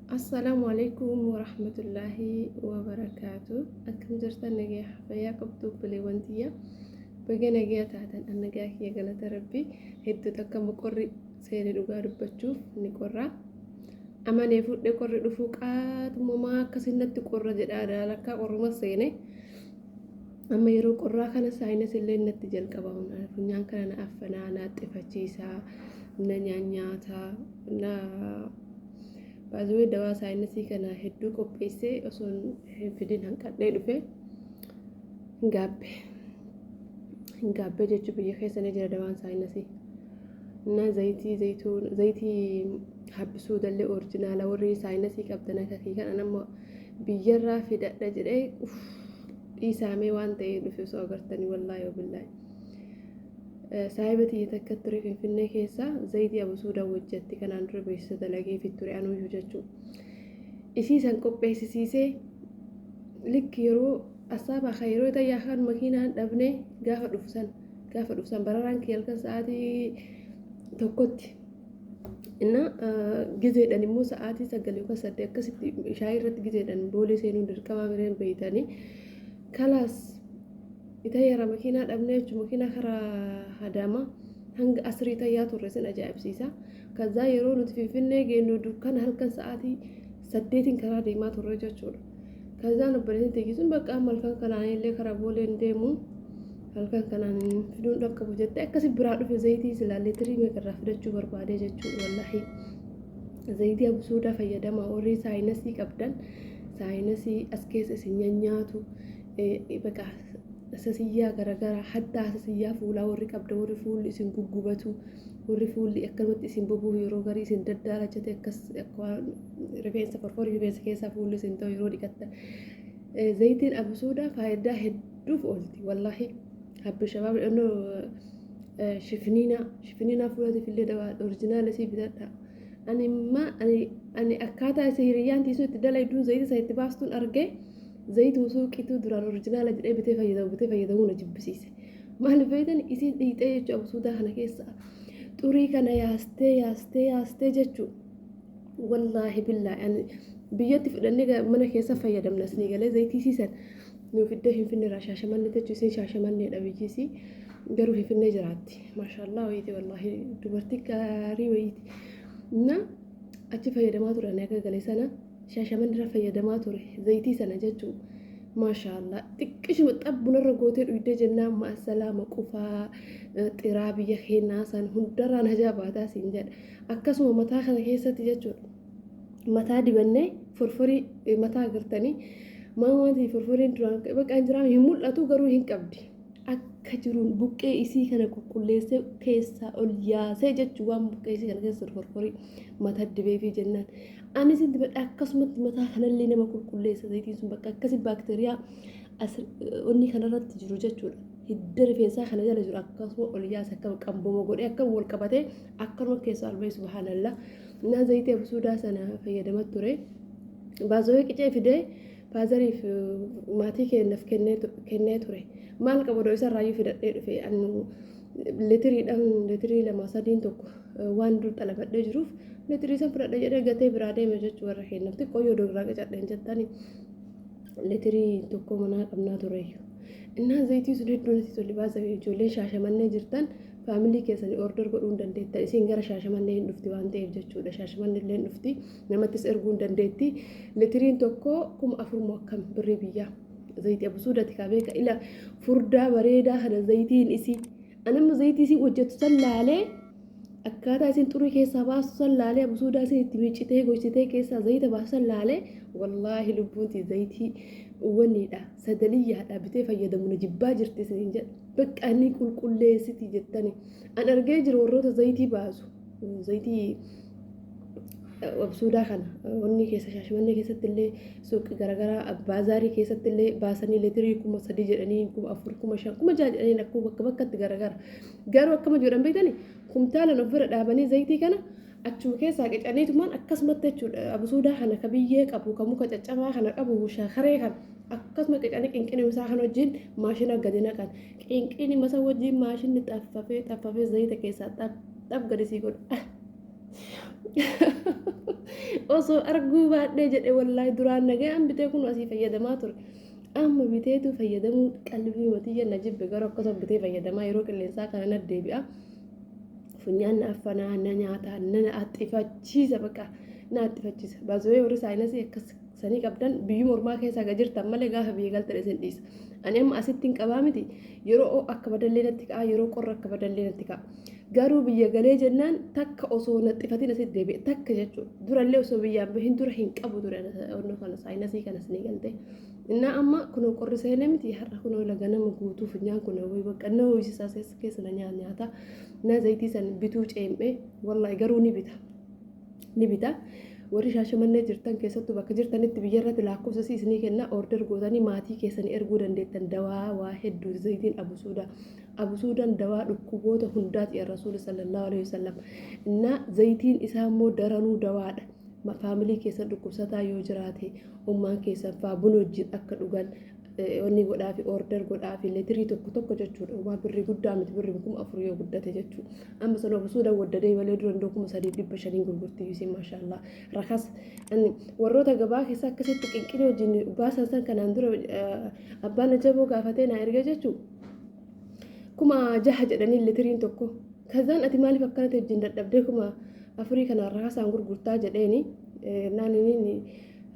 Assalamu alaikum warahmatullahi wabarakatuh. Akkam jirtan nagaa fayyaa qabdu bileewwantiya baga nagaa taatan nagaa kiyya galata rabbii hedduu takka qorri seene dhugaa dubbachuuf ni qorra amanee fudhee qorri dhufuu qaatumamaa akkasinnatti qorra jedhaa daalakkaa qorruma seene amma yeroo qorraa kana saayinas illee natti jalqaba funyaan kana na affanaa na xiffachiisaa na nyaata na baazuu dawaa saayinsii kana hedduu qopheessee osoo hin fidin hanqadhee dhufe hin gaabbee jechuun biyya keessa ni jira dawaan saayinsii na zayitii habbisuu dallee orijinaala warri saayinsii qabdan akka kana nama biyyarraa fidadha jedhee dhiisaamee waan ta'ee dhufe osoo agartanii wallaahi wabillaahi. Saayibati takka ture Finfinnee keessa zayitii abasuudhaa hojjetti kanaan dura beeksisa dalagee fi ture anuyyuu jechuudha. Isiisan qopheessisiisee likki yeroo asaabaa kan yeroo ta'e kan makiinaan dhabnee gaafa dhufsan bararaan kiyya halkan sa'aatii tokkotti. Inna gizeedhaan immoo sa'aatii 9 yookaan 8 akkasitti shaayii irratti gizeedhaan boolee seenuu dirqama bireen beeytanii kalaas. Ita yara makiinaa dhabnee jechuun makiinaa karaa Adaamaa hanga asrii tayyaa turre sin ajaa'ibsiisa. Kazaa yeroo nuti Finfinnee geenyu dukkana halkan sa'aatii 8 karaa deemaa turre jechuudha. Kazaa obboleettiin teessisuun bakka halkan kanaan illee karaa booleen deemu halkan kanaan fiduun dhaqqabu jettee akkasii biraa dhufe zayitii silaallee tirii meeqarraa fidachuu barbaadee jechuudha wallaahi. Zayitii absuudaa fayyadamaa warri saayinsii qabdan saayinsii as keessa isin nyaatu bakka asasiyyaa garagara hatta asasiyyaa fuulaa warri qabda warri fuulli isin guggubatu warri fuulli akkamatti isin bobuuf yeroo garii isin daddaalachate akkas rifeensa forforii rifeensa keessaa fuulli isin ta'u yeroo dhiqattan zayitiin absuudhaa faayidaa hedduuf oolti wallaahi habbi shabaab dhannoo shifiniinaa fuulatiif illee dawaa orijinaala isii bitadha ani akkaataa isa hiriyyaan tiisuu itti dalayduun zayita isa itti baastuun argee zayituu suuqiitu duraan orijinaala jedhee bitee fayyadamuu na jibbisiise. Maaliif fayyadani isin dhiixee jechuudha absuudaa kana keessa xurii kana yaastee jechuudha. Wallaahi billaahi biyyatti fudhannee mana keessa fayyadamnas ni galee zayitii siisan nuuf iddoo Finfinneerraa Shaashamannee jechuun isin Shaashamanneedha biyyiisii garuu Finfinnee jiraatti. Maashaallah wayiiti wallaahi dubartii gaarii wayiiti. Na achi fayyadamaa turan akka galee sana. Shaashamanneerraa fayyadamaa ture zayitii sana jechuun maashaallah xiqqishuma xabbunarra gootee dhuydee jennaan maasalaama qufaa xiraa biyya keenyaa san hundarraan ajaa'ibaataa siin jedha akkasuma mataa kana keessatti jechuudha mataa dibannee forforii mataa agartanii maamaatii forforiin duraan bakka hin jiraame hin mul'atu garuu hin qabdi akka jiruun buqqee isii kana qulqulleessee keessaa ol yaasee jechuun waan buqqee isii kana keessa forforii mataa dibeefii jennaan. Anis itti badhaa akkasumatti mataa kanallee nama qulqulleessa zayitiin sun bakka akkasii baakteeriyaa onni kanarratti jiru jechuudha. Hidda rifeensaa kana jala jiru akkasuma ol yaasa akka qamboma godhee akka wal qabatee akkanuma keessaa ol bahee subhaanallah. Naa zayitii absuudaa sana fayyadamaa ture. Baazoo qicee fidee faazariif maatii kennaaf kennee ture. Maal qabadoo isarraayyuu fidadhee dhufe litirii 2-3 tokko waan dur xalafadhee jiruuf litirii san fudhadhee jedhee gatee biraa deeme jechuu warra kennaaf xiqqoo yoo dograa qacadheen jettanii litirii tokko manaa qabnaa tureeyyu. Innaan zayitii sun hedduu natti tolli baasa ijoolleen Shaashamannee jirtan faamilii keessanii order godhuu hin dandeettan isin gara Shaashamannee hin dhufti waan ta'eef jechuudha. Shaashamannee illee hin dhufti namattis erguu hin dandeetti litiriin tokko 4,000 akkam birrii biyyaa. Zayitii absuudati kabeeka ila furdaa bareedaa kana zayitiin isii anamma zayitii isii hojjettu san laalee akkaataa isin xurii keessaa baastu san laalee absuudaa isin itti miiccitee gochitee keessaa zayita baastu san laalee wallaahi lubbuunti zayitii uwwanniidha sadaliyyaadha bitee fayyadamu na jibbaa jirti isin jedha bakka inni qulqulleessiti jettani an argee jiru warroota zayitii baasu zayitii absuudaa kana wanni keessa Shaashamannee keessatti illee suuqii garaagaraa baazaarii keessatti illee baasanii litirii 3,000 jedhanii 4,000 5,000 6,000 jedhanii akkuma bakkatti garaagara garuu akkama jedhan beektanii kumtaalan of bira dhaabanii zayitii kana achuma keessaa qicaniitumaan akkasumatti jechuudha absuudaa kana ka biyyee qabu ka muka caccabaa kana qabu shaakaree kana akkasuma qicanii qinqinii isaa kan wajjin maashina gadi naqan qinqinii masa wajjin maashinni xaffafee zayita keessaa xaf gadisii godha osoo arguu baadhee jedhe wallaahi duraan nagayaan bitee kun asii fayyadamaa ture. Amma biteetu fayyadamuu qalbii matiyya na jibbe gara akkasuma bitee fayyadamaa yeroo qilleensaa kana na deebi'a. Funyaan na affanaa na nyaataa na axxifachiisa baqa na axxifachiisa. Baasoo warri saayinsii akkas sanii qabdan biyyuu mormaa keessaa gajirtan malee gaafa biyya galtadhe sin dhiisa. Ani amma asitti hin qabaa miti yeroo akka badallee natti ka'a yeroo qorra akka badallee natti ka'a. Garuu biyya galee jennaan takka osoo naxxifatiin asitti deebi'e takka jechuudha. Durallee osoo biyyaan bahin dura hin qabu ture onnoo kana saayinsii kanas ni galte. Innaa amma kunoo qorri seenee miti har'a kunoo laga nama guutuu funyaan kunoo wayi bakka na ho'isaa keessa na nyaata na zayitii san bituu ceemee wallaahi garuu ni bita. Warri Shaashamannee jirtan keessattuu bakka jirtanitti biyya irratti lakkoofsa isinii kenna order gootanii maatii keessanii erguu dandeettan dawaa waa hedduu zayitiin abusuudhaan dawaa dhukkuboota hundaati ya rasuula sallallahu alaihi wasallam. Innaa zayitiin isaa immoo daranuu dawaadha. Faamilii keessa dhukkubsataa yoo jiraate ummaan keessan faa buna wajjin akka dhugan wanni godhaafi order godhaafi leetirii tokko jechuudha. Waa birrii guddaa miti birrii 4,000 yoo guddate jechuudha. Amma sana abusuudhaan waddadee malee dura 3,500 gurgurtii yuusin maashaallah rakas warroota gabaa keessa akkasitti qinqinii wajjin baasan san kanaan dura abbaan ajaboo gaafatee na erga jechuudha. 6,000 jedhanii leetiriin tokko kazaan ati maaliif akkanatti wajjin dadhabdee 4,000 kanaan rakasaan gurgurtaa jedheeni naaniniin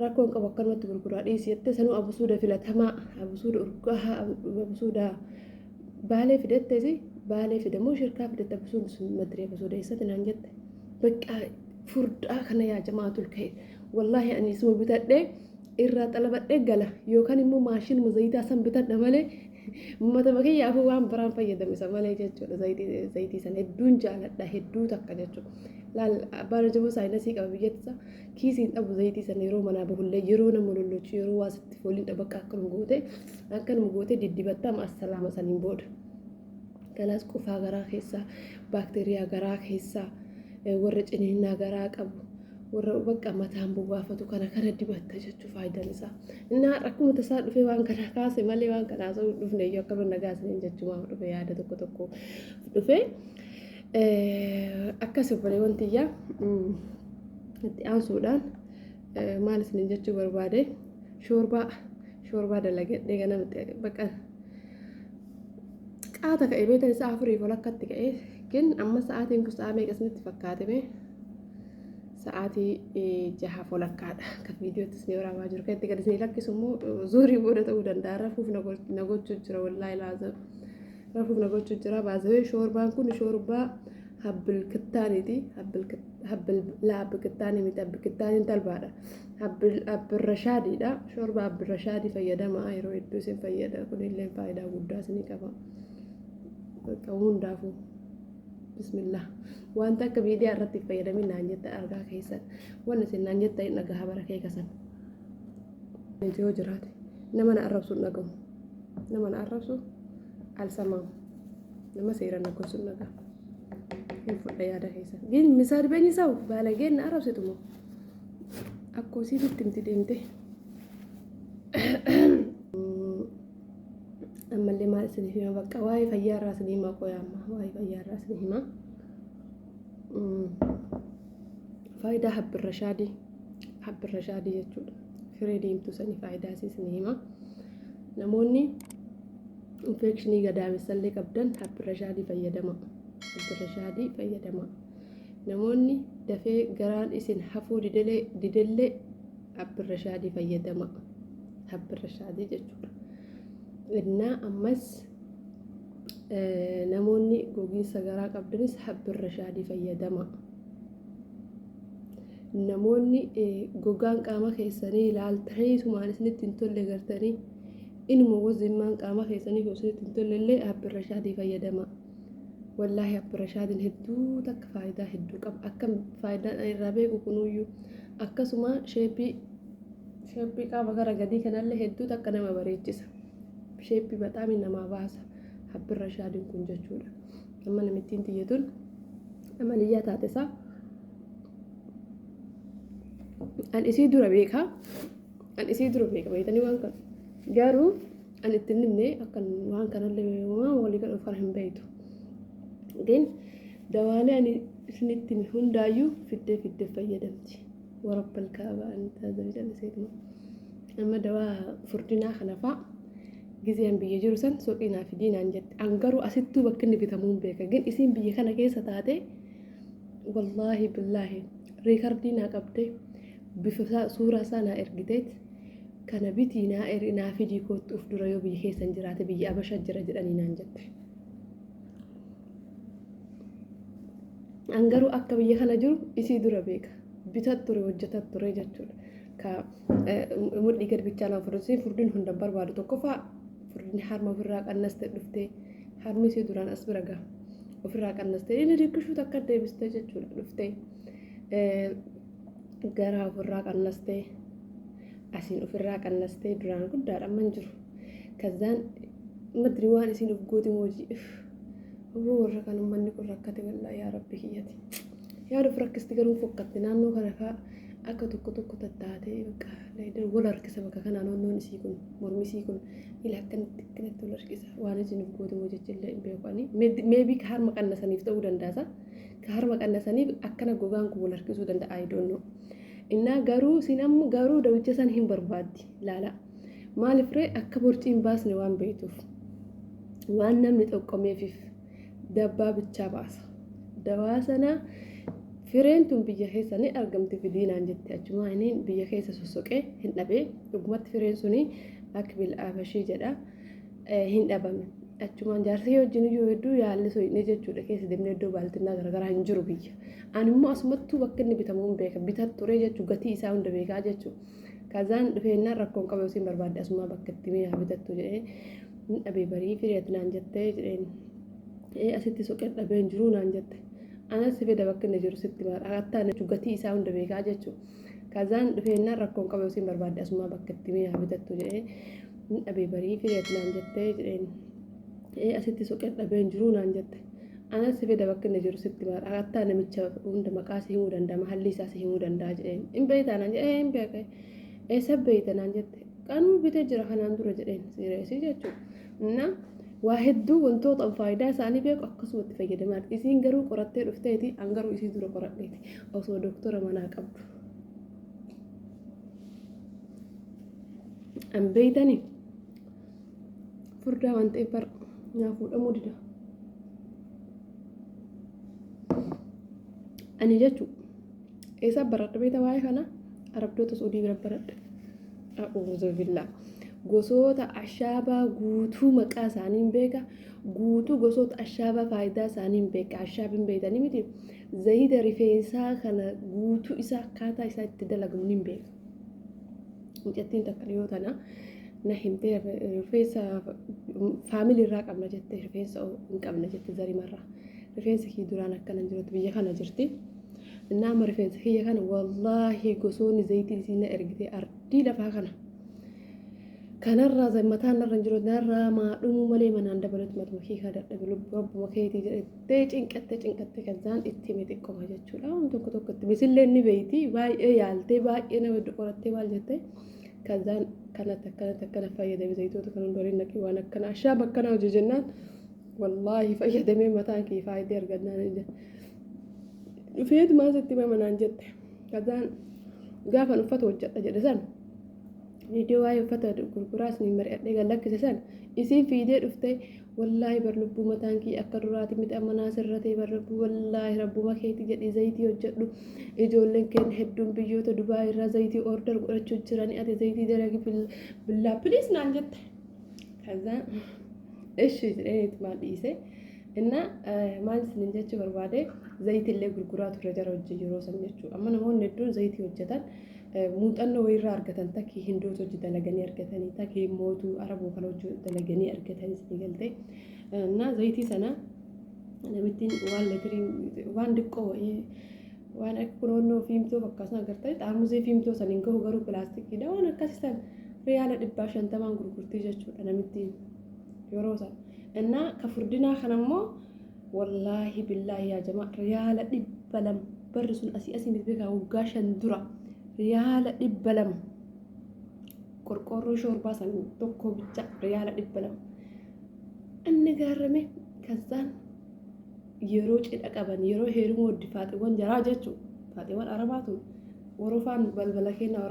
rakkoon qabu akkanumatti gurguraa dhiisi jettee sanuu abusuuda filatamaa abusuuda urgaa abusuuda baalee fidatteesi baalee fidamoo shirkaa fidatte abusuuda sun madiree abusuuda eessatti naan jette bakka furdaa kana yaa jamaatul ka'e wallaahi ani isuma bitadhee irraa xalabadhee gala yookaan immoo maashinuma zayitaa san bitadha malee mata bakkeeyyaafuu waan biraan fayyadamisa malee jechuudha zayitii san hedduun jaaladha hedduu takka jechuudha. Laal abbaan ajaboo saayinsii qaba biyyattisaa kiisiin dhabu zayitii san yeroo manaa bahullee yeroo nama lollochu yeroo waasitti fooliin dhabakka akkanuma gootee diddibattaa maasalaama saniin booda. Kanaas qufaa garaa keessaa baakteeriyaa garaa keessaa warra ciniinnaa garaa qabu warra bakka mataan buwaafatu kana dibatta jechuun faayidaan isaa. Innaa akkuma tasaa dhufee waan kana kaase malee waan kanaa osoo dhufne iyyuu akka birna gaasanii jechuun dhufee yaada tokko dhufee. Akkas obbolee wantiyyaa itti aansuudhaan maal isin jechuu barbaade shoorbaa dalagadhee ganamatti bakka qaata ka'e beektan isaa 4 walakkatti ka'e ግን amma sa'aatiin kun sa'a meeqasnitti fakkaatame sa'aatii 6 walakkaadha kan viidiyootti isin waraabaa jiru kan itti gadi isin lakkisu immoo zuurii booda ta'uu danda'a rafuuf na gochuu jira wallaahi laazam rafuuf na gochuu jira baasee shoorbaan kun shoorbaa habbil kittaaniiti habbil kittaanii miti habbil kittaaniin talbaadha habbil rashaadiidha shoorbaa habbil rashaadii fayyadamaa yeroo hedduu isin fayyada kunillee faayidaa guddaa isin qaba bakka hundaafuu bismillah wanta akka viidiyaa irratti fayyadamin naan jetta argaa keessan wanni isin naan jetta hin dhagaha barakee kasan yoo jiraate nama na arrabsu hin dhagahu nama na arrabsu alsamaam nama seera na gosu hin dhagahu hin fudha yaada keessan gin misaal beeni sawu baalageen na arrabsitu moo akkoo siifitti miti deemte ammallee maal isinif hima bakka waa'ee fayyaa irraa isin hima qoyaamma waa'ee fayyaa irraa isin hima faayidaa habbil rashaadii jechuudha firee diimtuu sanii faayidaa isin hima namoonni infekshinii gadaamessallee qabdan habbil rashaadii fayyadama namoonni dafee garaan isin hafuu didellee habbil rashaadii fayyadama habbil rashaadii jechuudha. Innaa ammas namoonni gogiinsa garaa qabdanis habbil rashaadii fayyadama. Namoonni gogaan qaama keessanii ilaaltanii sumaan isinitti hin tolle gartanii inuma wazimmaan qaama keessanii isinitti hin tolle illee habbil rashaadii fayyadama. Wallaahi habbil rashaadiin hedduu takka faayidaa hedduu qaba. Akka faayidaan irraa beeku kunuyyuu akkasuma sheeppii qaama gara gadii kanallee hedduu takka nama bareechisa. Sheeppii bataami namaa baasa habbil rashaadiin kun jechuudha. Amma namittiin tiyyatuun amaliyyaa taatesaa an isii dura beeka beeytanii waan kana garuu an itti nimne akkan waan kanallee waan walii gadhuuf kana hin beeytu. ግን dawaalee ani isinitti hundaayyuu fiddee fayyadamti warabbal kaabaa anta zabijal seetuma amma dawaa furdinaa kana fa'a gizeen biyya jiru san soqinaa fi diinaan jette an garuu asittuu bakka inni bitamuun beeka gin isiin biyya kana keessa taate wallaahi billaahi riikardii naa qabde bifa suuraa isaa naa ergiteet kana bitii naa fidii kootti uf dura yoo biyya keessan jiraate biyya abasha jira jedhanii naan jette an garuu akka biyya kana jiru isii dura beeka bitat ture hojjetat ture jechuudha ka mudhii gad bichaa naa furdin hunda barbaadu tokkoffaa furdin harma ofirraa qannaste dhuftee harmi isii duraan as bira gaha ofirraa qannaste inni rikkishuu takka deebiste jechuudha dhuftee garaa ofirraa qannaste asiin ofirraa qannaste duraan guddaadha amman jiru kazzaan madri waan isiin of gooti moojii warra kan ummanni kun rakkate wallaahi yaa rabbi kiyyati yaada of rakkisti garuu fokkatte naannoo kana fa'aa akka tokko tattaatee bakka leedir wal harkisa bakka kanaa naannoon isii kun mormi isii kun ila akkanatti wal harkisa waan isin of goote moo jechillee hin beekani meebii ka harma qannasaniif ta'uu danda'a ka harma qannasaniif akkana gogaan kun wal harkisuu danda'a I don't know innaa garuu sin amma garuu dawicha san hin barbaaddi laala maaliif ree akka borcii hin baasne waan beektuuf waan namni xoqqomeefif dabbaa bichaa baasa dawaa sana fireen tun biyya keessa ni argamti fidiinaan jette achuma inni biyya keessa sossoqee hin dhabee dhugumatti fireen suni akbil abashii jedha hin dhabame achumaan jaarsii wajjin iyyuu hedduu yaalli soyne jechuudha keessa deemnee iddoo baaltinnaa garagaraa hin jiru biyya ani immoo asumattuu bakka inni bitamu hin beeka bitat ture jechuu gatii isaa hunda beekaa jechuu kazaan dhufeennaan rakkoon qabu yookiin barbaadde asumaa bakka itti mi'a bitattu jedhee hin dhabee barii fireet naan jettee jedheen asitti soqee dhabee hin jiruu naan jette anas feda bakka inni jiru sitti maal akkataan gatii isaa hunda beekaa jechuu kazaan dhufeennaan rakkoon qabu yookiin barbaadde asumaa bakka itti mi'a bitattu jedhee hin dhabee barii fireet naan jettee jedheen asitti soqee dhabee hin jiruu naan jette anas feda bakka inni jiru sitti maal akkataan namicha hunda maqaa si himuu danda'a mahalli isaa si himuu danda'a jedheen hin beektaa naan jedhee hin beeka eessa beekta naan jette qanuu bitee jira kanaan dura jedheen sireesii jechuudha waa hedduu wantoota faayidaa isaanii beeku akkasumatti fayyadamaa isiin garuu qorattee dhufteeti an garuu isii dura qoradheeti osoo doktora manaa qabdu an beeytani furdaa waan ta'eef bar naa fuudhamuu dida ani jechuu eessa baradha beeyta waa'ee kana arabdoota suudii bira baradha a'uuzu billaa gosoota ashaabaa guutuu maqaa isaaniin beeka guutuu gosoota ashaabaa faayidaa isaaniin beeka ashaabiin beeytanii miti zayita rifeensaa kana guutuu isaa akkaataa isaa itti dalagamu niin beeka mucattiin takka dhiyoo tana na himtee rifeensa faamilii irraa qabna jette rifeensa hin qabna jette zarimarraa rifeensa kii duraan akkana jirutti biyya kana jirti nama rifeensa kiyya kana wallaahi gosoonni zayitiin isiin na ergitee ardii lafaa kana kanarraa zammataan narra jiru narraa maadhumuu malee manaan dabalatu matuma kee kadhadha rabbuma keetii jedhee cinqattee kazaan itti hime xiqqoma jechuudha waan tokkotti misillee inni beeyti baay'ee yaaltee baay'ee nama qorattee maal jettee kazaan akkana fayyadame zayitoota kan hundoriin naqii waan akkana ashaaba akkana hojii jennaan wallaahi fayyadamee mataan kee faayidee argannaan dhufeetu maasitti manaan jette kazaan gaafan uffata hojjedha jedhe san video waa'ee uffata gurguraas ni mari'adhee gallakkise san isiin fiidee dhufte wallaahi bar lubbuu mataan kii akka duraati miti amma naasirratee bar lubbuu wallaahi rabbuma keetii jedhii zayitii hojjedhu ijoolleen keenya hedduun biyyoota Dubaay irraa zayitii order godhachuu jiranii ati zayitii dalagi billaa piliis naan jette kazaan ishi jedhee maal dhiise inna maal isin jechuu barbaade zayitillee gurguraa turre jara hojii yeroo san jechuu amma namoonni hedduun zayitii hojjetan muuxannoo wayirraa argatan takki hindoota hojii dalaganii argatanii takki mootuu araboo kana hojii dalaganii argatanii si galtee na zayitii sana namittiin waan letirii waan diqqoo waan akka kunoonnoo fiimtoo fakkaasuma agartee xaarmusee fiimtoo saniin gahu garuu pilaastikiidha waan akkasisan riyaala 150 gurgurtii jechuudha namittiin yeroo san inna ka furdinaa kanammoo wallaahi billaahi yaa jamaa riyaala 200 barri sun asii miti beekaa waggaa 5 dura riyaala 200 qorqorroo shoorbaa san tokko bicha riyaala 200 inni gaarame kazaan yeroo cidha qaban yeroo heeruma waddi faaxiiwwan jaraa jechuudha. Faaxiiwwan arabaatu warofaan balbala kennaa